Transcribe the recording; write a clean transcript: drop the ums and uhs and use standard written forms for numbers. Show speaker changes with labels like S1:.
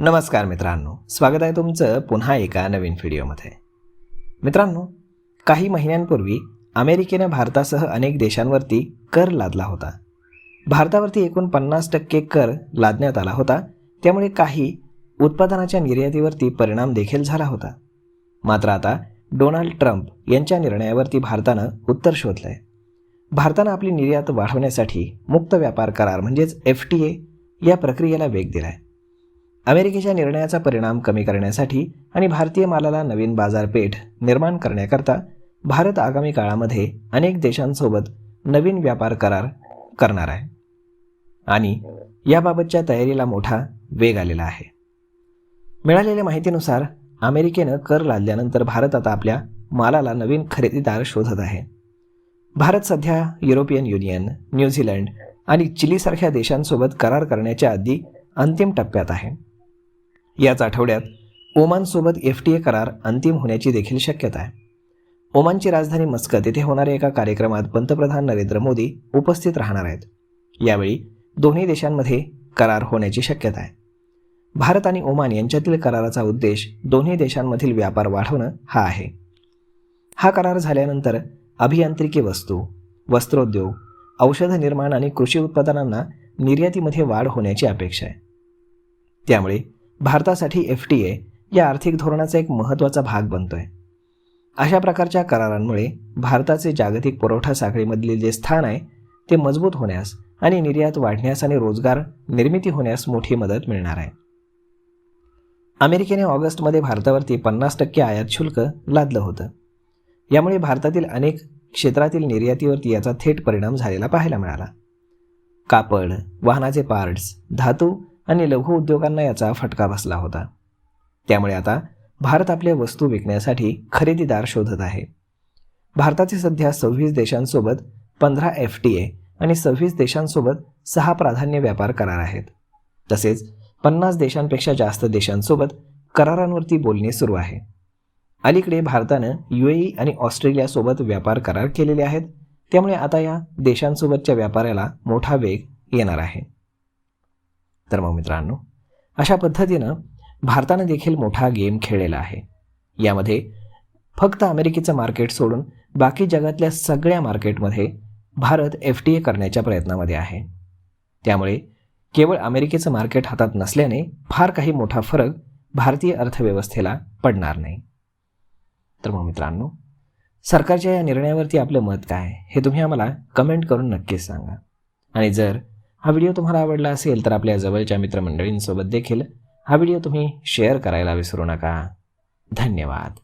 S1: नमस्कार मित्रांनो, स्वागत आहे तुमचं पुन्हा एका नवीन व्हिडिओमध्ये। मित्रांनो, काही महिन्यांपूर्वी अमेरिकेने भारतासह अनेक देशांवरती कर लादला होता। भारतावरती एकूण 50% कर लादण्यात आला होता, त्यामुळे काही उत्पादनाच्या निर्यातीवरती परिणाम देखील झाला होता। मात्र आता डोनाल्ड ट्रम्प यांच्या निर्णयावरती भारतानं उत्तर शोधलंय। भारतानं आपली निर्यात वाढवण्यासाठी मुक्त व्यापार करार म्हणजेच FTA या प्रक्रियेला वेग दिलाय। अमेरिकेच्या निर्णयाचा परिणाम कमी करण्यासाठी आणि भारतीय मालाला नवीन बाजारपेठ निर्माण करण्याकरता भारत आगामी काळामध्ये अनेक देशांसोबत नवीन व्यापार करार करणार आहे आणि याबाबतच्या तयारीला मोठा वेग आलेला आहे। मिळालेल्या माहितीनुसार अमेरिकेनं कर लादल्यानंतर भारत आता आपल्या मालाला नवीन खरेदीदार शोधत आहे। भारत सध्या युरोपियन युनियन, न्यूझीलंड आणि चिलीसारख्या देशांसोबत करार करण्याच्या आधी अंतिम टप्प्यात आहे। याच आठवड्यात ओमानसोबत FTA करार अंतिम होण्याची देखील शक्यता आहे। ओमानची राजधानी मस्कत येथे होणाऱ्या एका कार्यक्रमात पंतप्रधान नरेंद्र मोदी उपस्थित राहणार आहेत। यावेळी दोन्ही देशांमध्ये करार होण्याची शक्यता आहे। भारत आणि ओमान यांच्यातील कराराचा उद्देश दोन्ही देशांमधील व्यापार वाढवणं हा आहे। हा करार झाल्यानंतर अभियांत्रिकी वस्तू, वस्त्रोद्योग, औषध निर्माण आणि कृषी उत्पादनांना निर्यातीमध्ये वाढ होण्याची अपेक्षा आहे। त्यामुळे भारतासाठी FTA या आर्थिक धोरणाचा एक महत्त्वाचा भाग बनतोय। अशा प्रकारच्या करारांमुळे भारताचे जागतिक पुरवठा साखळीमधील जे स्थान आहे ते मजबूत होण्यास आणि निर्यात वाढण्यास आणि रोजगार निर्मिती होण्यास मोठी मदत मिळणार आहे। अमेरिकेने ऑगस्टमध्ये भारतावरती 50% आयात शुल्क लादलं होतं। यामुळे भारतातील अनेक क्षेत्रातील निर्यातीवरती याचा थेट परिणाम झालेला पाहायला मिळाला। कापड, वाहनाचे पार्ट्स, धातू आणि लघु उद्योगांना याचा फटका बसला होता। त्यामुळे आता भारत आपल्या वस्तू विकण्यासाठी खरेदीदार शोधत आहे। भारताचे सध्या 26 देशांसोबत 15 FTA आणि 26 देशांसोबत 6 प्राधान्य व्यापार करार आहेत। तसेच 50 देशांपेक्षा जास्त देशांसोबत करारांवरती बोलणी सुरू आहे। अलीकडे भारतानं UAE आणि ऑस्ट्रेलियासोबत व्यापार करार केलेले आहेत। त्यामुळे आता या देशांसोबतच्या व्यापाराला मोठा वेग येणार आहे। तर मग मित्रांनो, अशा पद्धतीनं भारतानं देखील मोठा गेम खेळलेला आहे। यामध्ये फक्त अमेरिकेचं मार्केट सोडून बाकी जगातल्या सगळ्या मार्केटमध्ये भारत FTA करण्याच्या प्रयत्नामध्ये आहे। त्यामुळे केवळ अमेरिकेचं मार्केट हातात नसल्याने फार काही मोठा फरक भारतीय अर्थव्यवस्थेला पडणार नाही। तर मग मित्रांनो, सरकारच्या या निर्णयावरती आपलं मत काय हे तुम्ही आम्हाला कमेंट करून नक्कीच सांगा। आणि जर हा व्हिडिओ तुम्हाला आवडला असेल तर आपल्या जवळच्या मित्रमंडळींसोबत देखील हा व्हिडिओ तुम्ही शेअर करायला विसरू नका। धन्यवाद।